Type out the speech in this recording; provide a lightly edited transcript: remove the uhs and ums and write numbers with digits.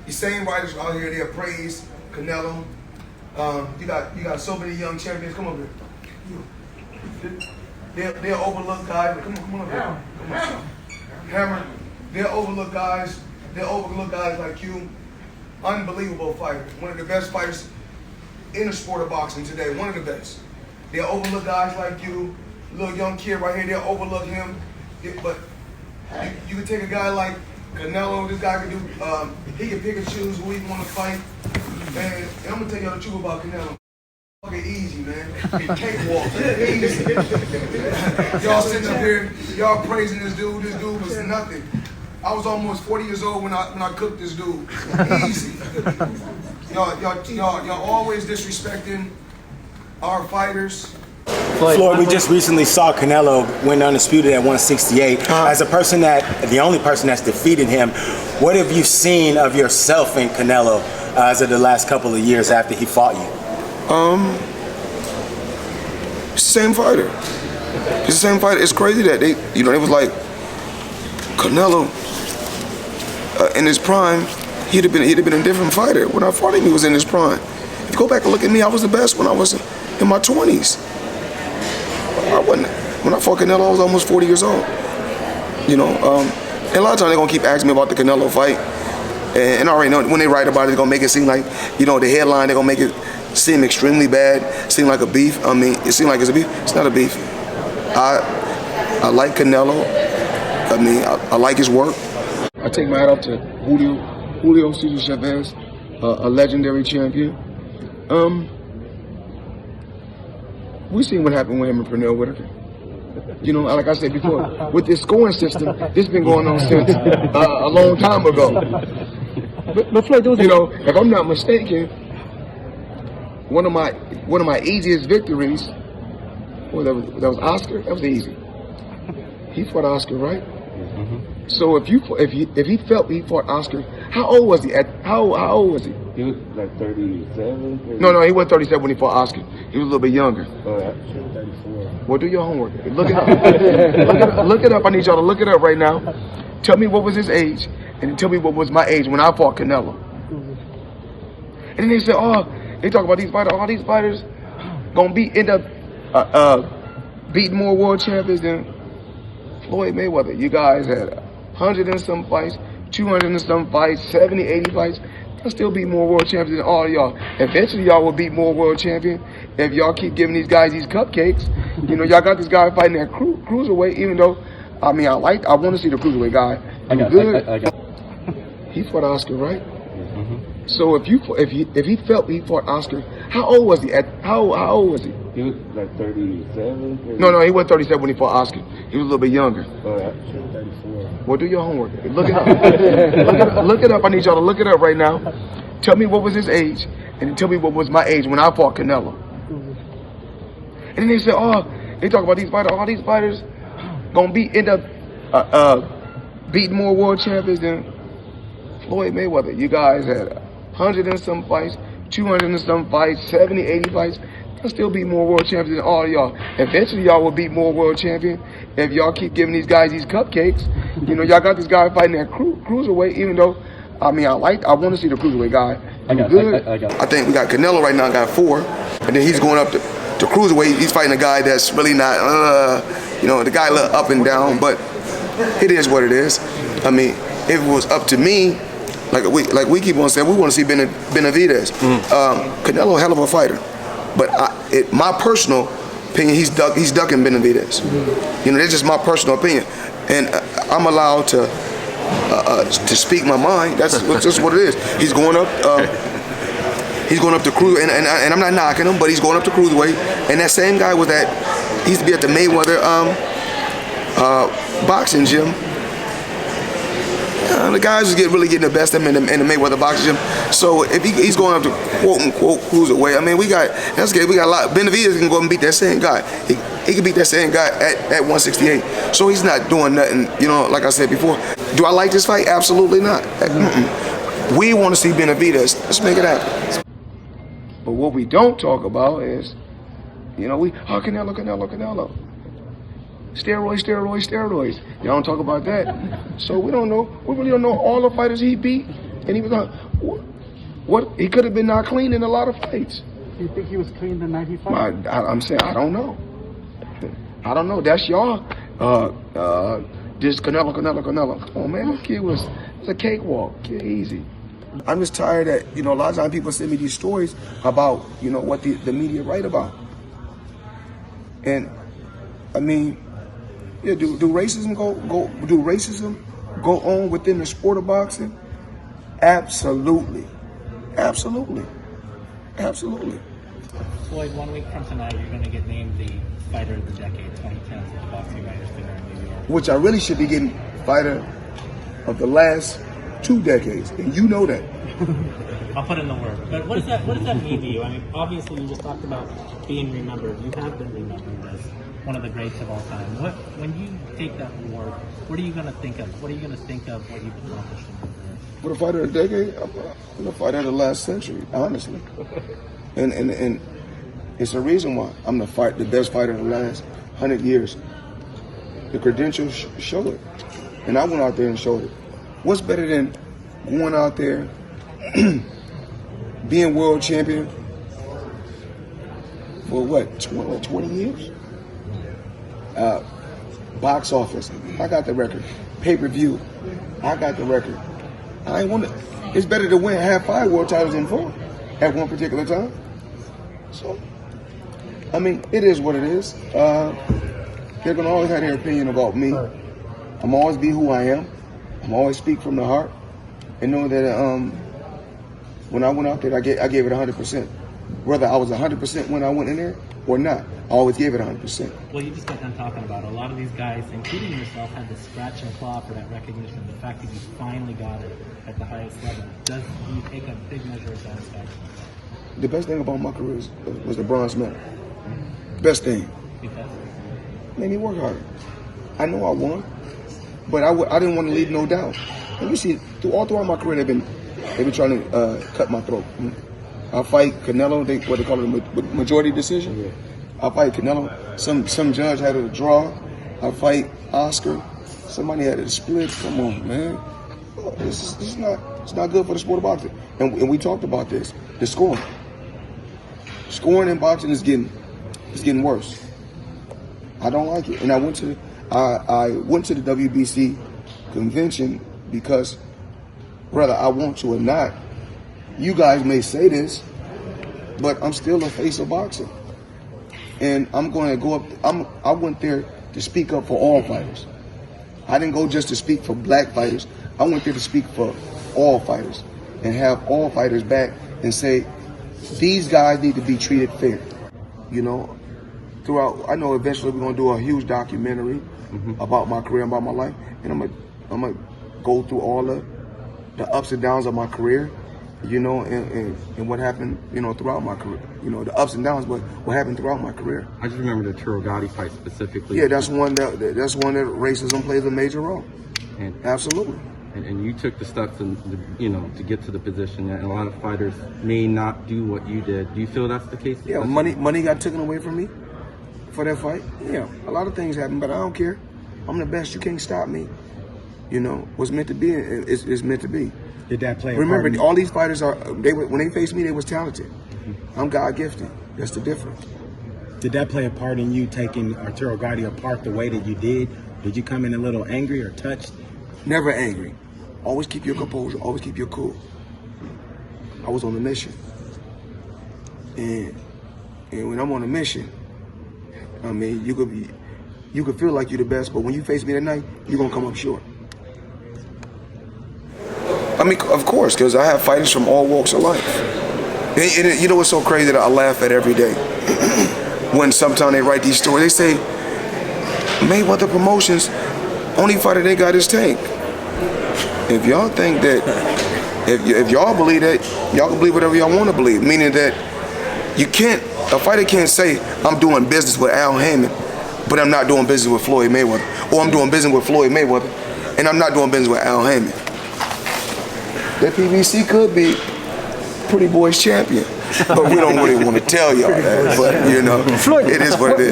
these same writers out here, they praise Canelo. You got so many young champions. Come over here. They'll overlook guys. Come on up here. Come on. Hammer. They'll overlook guys. They'll overlook guys like you. Unbelievable fighter. One of the best fighters in the sport of boxing today. One of the best. They'll overlook guys like you. Little young kid right here, they'll overlook him. But you can take a guy like Canelo. This guy can do. He can pick and choose who he want to fight. And I'm gonna tell y'all the truth about Canelo. Fucking easy, man. Cakewalk. Easy. Y'all sitting up here, y'all praising this dude. This dude was nothing. I was almost 40 years old when I cooked this dude. Easy. Y'all always disrespecting our fighters. Floyd, we just recently saw Canelo win undisputed at 168. As a person the only person that's defeated him, what have you seen of yourself in Canelo as of the last couple of years after he fought you? Same fighter. It's the same fighter. It's crazy that it was like Canelo in his prime. He'd have been a different fighter. When I fought him, he was in his prime. If you go back and look at me, I was the best when I was in my 20s. When I fought Canelo, I was almost 40 years old. And a lot of times they're gonna keep asking me about the Canelo fight, and I already know when they write about it, they're gonna make it seem like, the headline, they're gonna make it seem extremely bad, seem like a beef. I mean, it seems like it's a beef. It's not a beef. I like Canelo. I mean, I like his work. I take my hat off to Julio Cesar Chavez, a legendary champion. We seen what happened with him and Pernell Whitaker. Like I said before, with this scoring system, this been going on since a long time ago. But Floyd, if I'm not mistaken, one of my easiest victories, that was Oscar. That was easy. He fought Oscar, right? Mm-hmm. So if he felt he fought Oscar, how old was he? How old was he? He was like 37. No, he wasn't 37 when he fought Oscar. He was a little bit younger. Oh, yeah, 34. Well, do your homework. Look it up. Look it up. I need y'all to look it up right now. Tell me what was his age, and tell me what was my age when I fought Canelo. And then they say, they talk about these fighters. All these fighters gonna end up beating more world champions than Floyd Mayweather. You guys had 100 and some fights, 200 and some fights, 70, 80 fights. I'll still beat more world champions than all of y'all. Eventually, y'all will beat more world champions if y'all keep giving these guys these cupcakes. Y'all got this guy fighting at cruiserweight, even though, I want to see the cruiserweight guy do good. He fought Oscar, right? Mm-hmm. So if he felt he fought Oscar, how old was he? How old was he? He was like 37. No, he wasn't 37 when he fought Oscar. He was a little bit younger. Oh, yeah, 34. Well, do your homework. Look it up. Look it up. I need y'all to look it up right now. Tell me what was his age, and tell me what was my age when I fought Canelo. And then they say, they talk about these fighters. All these fighters gonna end up beating more world champions than Floyd Mayweather. You guys had 100 and some fights, 200 and some fights, 70, 80 fights. I'll still beat more world champions than all of y'all. Eventually, y'all will beat more world champions if y'all keep giving these guys these cupcakes. Y'all got this guy fighting at cruiserweight, even though, I want to see the cruiserweight guy do good. I think we got Canelo right now, got 4, and then he's going up to cruiserweight. He's fighting a guy that's really not, the guy look up and down, but it is what it is. If it was up to me, like we keep on saying, we want to see Benavidez. Canelo, a hell of a fighter. But my personal opinion, he's ducking Benavidez. That's just my personal opinion, and I'm allowed to speak my mind. That's just what it is. He's going up. He's going up to cruise, and I'm not knocking him, but he's going up to cruiserweight. And that same guy he used to be at the Mayweather boxing gym. The guys was really getting the best of him in the Mayweather boxing gym. So if he's going up to quote unquote cruiserweight, we got a lot. Benavidez can go and beat that same guy. He can beat that same guy at 168. So he's not doing nothing. Like I said before. Do I like this fight? Absolutely not. We want to see Benavidez. Let's make it happen. But what we don't talk about is, Canelo. Steroids. Y'all don't talk about that. So we really don't know all the fighters he beat. And he was What? He could have been not clean in a lot of fights. Do you think he was clean the night he fought? I'm saying I don't know. I don't know. That's y'all. Just Canelo. Come on, man. That kid was a cakewalk. Kid, easy. I'm just tired that, a lot of times people send me these stories about, what the media write about. And I mean, yeah, do racism go on within the sport of boxing? Absolutely. Floyd, 1 week from tonight, you're going to get named the Fighter of the Decade 2010 at the Boxing Writers Dinner in New York. Which I really should be getting Fighter of the last 2 decades, and you know that. I'll put in the work. But what does that mean to you? I mean, obviously, you just talked about being remembered. You have been remembered as one of the greats of all time. When you take that award, what are you going to think of? What are you going to think of what you've accomplished in your career? For the Fighter of the Decade, I'm the Fighter of the last century, honestly. And it's a reason why I'm the best fighter of the last 100 years. The credentials show it. And I went out there and showed it. What's better than going out there, being world champion for what, 20 years? Box office, I got the record. Pay-per-view, I got the record. I ain't want to. It's better to win have 5 world titles than 4 at one particular time. So, I mean, it is what it is. They're gonna always have their opinion about me. I'm always be who I am. I'm always speak from the heart, and know that when I went out there, I gave it 100%. Whether I was 100% when I went in there or not, I always gave it 100%. Well, you just got done talking about it. A lot of these guys, including yourself, had to scratch and claw for that recognition. The fact that you finally got it at the highest level, does you take a big measure of satisfaction? The best thing about my career was the bronze medal. Best thing. Because? Made me work harder. I know I won, but I didn't want to leave no doubt. And you see, all throughout my career, they've been trying to cut my throat. I fight Canelo. What they call it, a majority decision. Yeah. I fight Canelo. Some judge had it a draw. I fight Oscar. Somebody had it a split. Come on, man. It's not good for the sport of boxing. And we talked about this. The scoring. Scoring in boxing is getting worse. I don't like it. And I went to the WBC convention because, whether I want to or not, you guys may say this, but I'm still the face of boxing. And I'm going to go up. I went there to speak up for all fighters. I didn't go just to speak for black fighters. I went there to speak for all fighters and have all fighters back and say, these guys need to be treated fair. Throughout, I know eventually we're going to do a huge documentary about my career, about my life, and I'm gonna go through all the ups and downs of my career, and what happened, throughout my career. The ups and downs, but what happened throughout my career. I just remember the Turogati fight specifically. Yeah, that's one that racism plays a major role. And, Absolutely. And you took the steps to get to the position that a lot of fighters may not do what you did. Do you feel that's the case? Yeah, money got taken away from me for that fight. Yeah, a lot of things happened, but I don't care. I'm the best. You can't stop me. What's meant to be is meant to be. Did that play? Remember, all these fighters when they faced me, they was talented. I'm God gifted. That's the difference. Did that play a part in you taking Arturo Gatti apart the way that you did? Did you come in a little angry or touched? Never angry. Always keep your composure. Always keep your cool. I was on a mission, and when I'm on a mission, I mean, you could feel like you're the best, but when you face me that night, you're gonna come up short. I mean, of course, because I have fighters from all walks of life. And you know what's so crazy that I laugh at every day? When sometimes they write these stories, they say, Mayweather Promotions, only fighter they got is Tank. If y'all think that, if y'all believe that, y'all can believe whatever y'all want to believe. Meaning that a fighter can't say, I'm doing business with Al Haymon, but I'm not doing business with Floyd Mayweather. Or I'm doing business with Floyd Mayweather, and I'm not doing business with Al Haymon. That PBC could be Pretty Boys champion, but we don't really want to tell y'all that. But it is what it is.